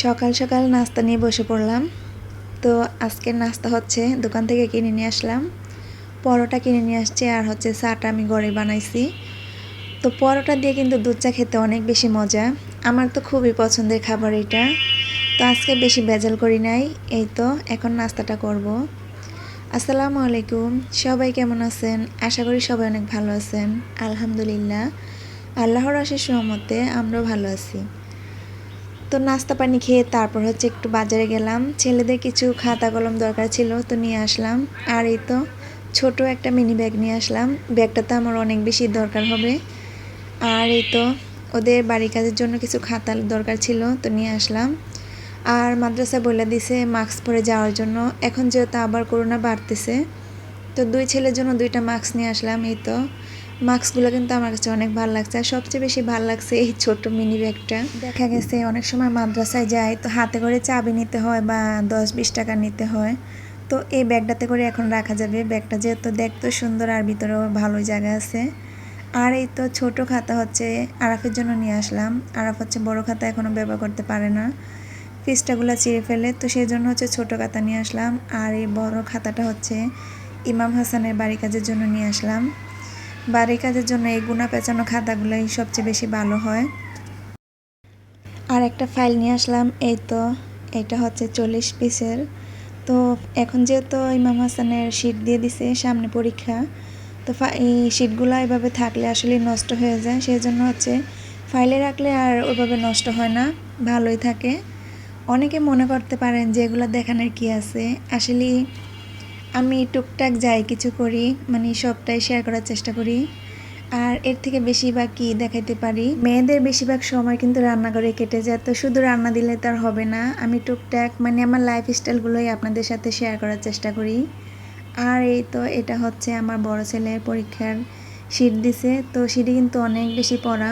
সকাল সকাল নাস্তা নিয়ে বসে পড়লাম। তো আজকের নাস্তা হচ্ছে দোকান থেকে কিনে নিয়ে আসলাম, পরোটা কিনে নিয়ে আসছি, আর হচ্ছে চাটা আমি ঘরে বানাইছি। তো পরোটা দিয়ে কিন্তু দুধ চা খেতে অনেক বেশি মজা, আমার তো খুবই পছন্দের খাবার এটা। তো আজকে বেশি ভেজাল করি নাই, এই তো এখন নাস্তাটা করব। আসসালামু আলাইকুম, সবাই কেমন আছেন? আশা করি সবাই অনেক ভালো আছেন। আলহামদুলিল্লাহ, আল্লাহর অশেষ রহমতে আমরাও ভালো আছি। তো নাস্তা পানি খেয়ে তারপর হচ্ছে একটু বাজারে গেলাম, ছেলেদের কিছু খাতা কলম দরকার ছিল তো নিয়ে আসলাম। আর এই তো ছোট একটা মিনি ব্যাগ নিয়ে আসলাম, ব্যাগটা তো আমার অনেক বেশি দরকার হবে। আর এই তো ওদের বাড়ির কাজের জন্য কিছু খাতা দরকার ছিল তো নিয়ে আসলাম। আর মাদ্রাসায় বলে দিছে মাস্ক পরে যাওয়ার জন্য, এখন যেহেতু আবার করোনা বাড়তেছে তো দুই ছেলের জন্য দুইটা মাস্ক নিয়ে আসলাম। এই তো মাস্কগুলো কিন্তু আমার কাছে অনেক ভালো লাগছে, আর সবচেয়ে বেশি ভালো লাগছে এই ছোট্ট মিনি ব্যাগটা। দেখা গেছে অনেক সময় মাদ্রাসায় যায় তো হাতে করে চাবি নিতে হয় বা 10-20 টাকা নিতে হয়, তো এই ব্যাগটাতে করে এখন রাখা যাবে। ব্যাগটা যেহেতু দেখতে সুন্দর আর ভিতরেও ভালো জায়গা আছে। আর এই তো ছোট খাতা হচ্ছে আরাফের জন্য নিয়ে আসলাম, আরাফ হচ্ছে বড় খাতা এখনও ব্যবহার করতে পারে না, পৃষ্ঠাগুলো চিরে ফেলে, তো সেই জন্য হচ্ছে ছোট খাতা নিয়ে আসলাম। আর এই বড় খাতাটা হচ্ছে ইমাম হাসানের বাড়ি কাজের জন্য নিয়ে আসলাম। বাড়ির কাজের জন্য এই গুণা পেঁচানো খাতাগুলোই সবচেয়ে বেশি ভালো হয়। আর একটা ফাইল নিয়ে আসলাম, এই তো এটা হচ্ছে 40 পিসের। তো এখন যেহেতু ইমাম হাসানের শীট দিয়ে দিছে সামনে পরীক্ষা, তো এই শীটগুলো এভাবে থাকলে আসলে নষ্ট হয়ে যায়, সেই জন্য হচ্ছে ফাইলে রাখলে আর ওইভাবে নষ্ট হয় না, ভালোই থাকে। অনেকে মনে করতে পারেন যে এগুলো দেখানোর কি আছে, আসলে আমি টুকটাক যাই কিছু করি, মানে সবটাই শেয়ার করার চেষ্টা করি। আর এর থেকে বেশিরভাগ কি দেখাইতে পারি, মেয়েদের বেশিরভাগ সময় কিন্তু রান্নাঘরে কেটে যায়, তো শুধু রান্না দিলে তার হবে না, আমি টুকটাক মানে আমার লাইফ স্টাইলগুলোই আপনাদের সাথে শেয়ার করার চেষ্টা করি। আর এই তো এটা হচ্ছে আমার বড় ছেলের পরীক্ষার শীট দিছে, তো শীটে কিন্তু অনেক বেশি পড়া।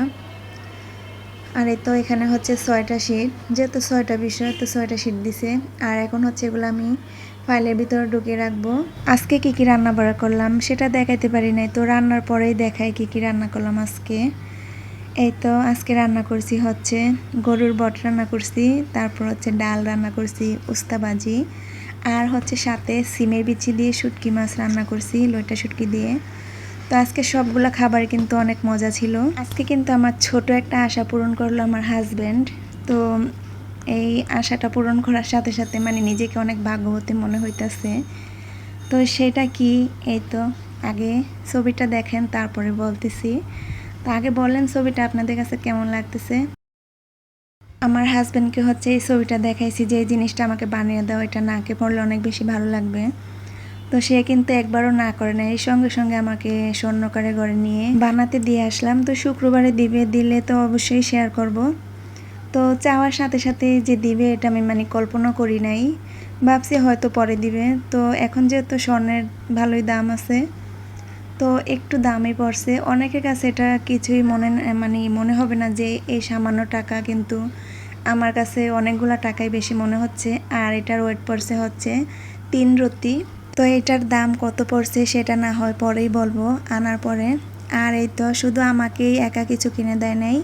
আর এই তো এখানে হচ্ছে 6টা শীট, যেহেতু 6টা বিষয় তো 6টা শীট দিছে। আর এখন হচ্ছে এগুলো আমি ফাইলের ভিতরে ঢুকিয়ে রাখবো। আজকে কি কি রান্না বাড়া করলাম সেটা দেখাইতে পারি নাই, তো রান্নার পরেই দেখাই কি কি রান্না করলাম আজকে। এই তো আজকে রান্না করছি হচ্ছে গরুর বট রান্না করছি, তারপর হচ্ছে ডাল রান্না করছি, উস্তা ভাজি, আর হচ্ছে সাথে সিমের বিচি দিয়ে শুটকি মাছ রান্না করছি, লইটা শুটকি দিয়ে। তো আজকে সবগুলো খাবার কিন্তু অনেক মজা ছিল। আজকে কিন্তু আমার ছোট একটা আশা পূরণ করলো আমার হাজব্যান্ড। তো এই আশাটা পূরণ করার সাথে সাথে মানে নিজেকে অনেক ভাগ্যবতী মনে হইতেছে। তো সেটা কি, এই তো আগে ছবিটা দেখেন তারপরে বলতেছি। তো আগে বলেন ছবিটা আপনাদের কাছে কেমন লাগতেছে। আমার হাজব্যান্ডকে হচ্ছে এই ছবিটা দেখাইছি যে এই জিনিসটা আমাকে বানিয়ে দাও, এটা নাকে পড়লে অনেক বেশি ভালো লাগবে। তো সে কিন্তু একবারও না করে না, এই সঙ্গে সঙ্গে আমাকে স্বর্ণকারে ঘরে নিয়ে বানাতে দিয়ে আসলাম। তো শুক্রবারে দিলে তো অবশ্যই শেয়ার করব। তো চাওয়ার সাথে সাথে যে দিবে এটা আমি মানে কল্পনা করি নাই, ভাবছি হয়তো পরে দিবে। তো এখন যেহেতু স্বর্ণের ভালোই দাম আছে তো একটু দামই পড়ছে, অনেকের কাছে এটা কিছুই মনে হবে না যে এই সামান্য টাকা, কিন্তু আমার কাছে অনেকগুলো টাকাই বেশি মনে হচ্ছে। আর এটার ওয়েট পড়ছে হচ্ছে 3 রতি। তো এটার দাম কত পড়ছে সেটা না হয় পরেই বলবো আনার পরে। আর এই তো শুধু আমাকেই একা কিছু কিনে দেয় নাই,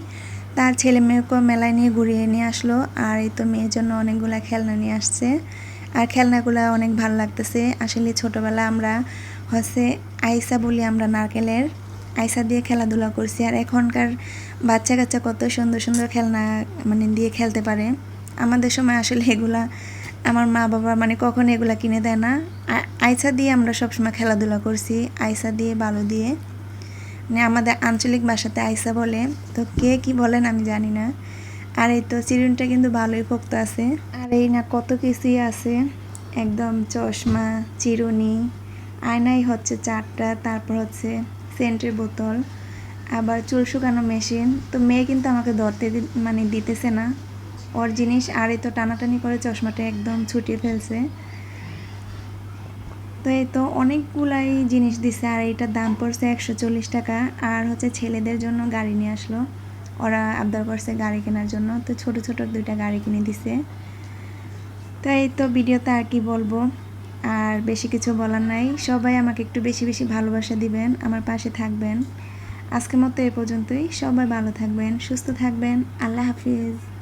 তার ছেলে মেয়েকেও মেলায় নিয়ে ঘুরিয়ে নিয়ে আসলো। আর এই তো মেয়ের জন্য অনেকগুলা খেলনা নিয়ে আসছে, আর খেলনাগুলো অনেক ভালো লাগতেছে। আসলে ছোটোবেলা আমরা হচ্ছে আইসা বলি আমরা, নারকেলের আইসা দিয়ে খেলাধুলা করছি, আর এখনকার বাচ্চা কাচ্চা কত সুন্দর সুন্দর খেলনা মানে দিয়ে খেলতে পারে। আমাদের সময় আসলে এগুলা আমার মা বাবা মানে কখনো এগুলা কিনে দেয় না। আইসা দিয়ে আমরা সবসময় খেলাধুলা করছি, আইসা দিয়ে বালু দিয়ে, মানে আমাদের আঞ্চলিক ভাষাতে আইসা বলে, তো কে কি বলেন আমি জানি না। আর এই তো চিরুনটা কিন্তু ভালোই পোক্ত আছে, আর এই না কত কিছুই আছে, একদম চশমা, চিরুনি, আয়নাই হচ্ছে 4টা, তারপর হচ্ছে সেন্টের বোতল, আবার চুল শুকানো মেশিন। তো মেয়ে কিন্তু আমাকে ধরতে মানে দিতেছে না ওর জিনিস, আর এই তো টানাটানি করে চশমাটা একদম ছুটিয়ে ফেলছে। তো এই তো অনেকগুলাই জিনিস দিছে, আর এটার দাম পড়ছে 140 টাকা। আর হচ্ছে ছেলেদের জন্য গাড়ি নিয়ে আসলো, ওরা আবদার করছে গাড়ি কেনার জন্য, তো ছোট ছোট 2টা গাড়ি কিনে দিছে। তো এই তো ভিডিওতে আর কি বলবো, আর বেশি কিছু বলার নাই। সবাই আমাকে একটু বেশি বেশি ভালোবাসা দিবেন, আমার পাশে থাকবেন। আজকের মতো এ পর্যন্তই, সবাই ভালো থাকবেন, সুস্থ থাকবেন, আল্লাহ হাফিজ।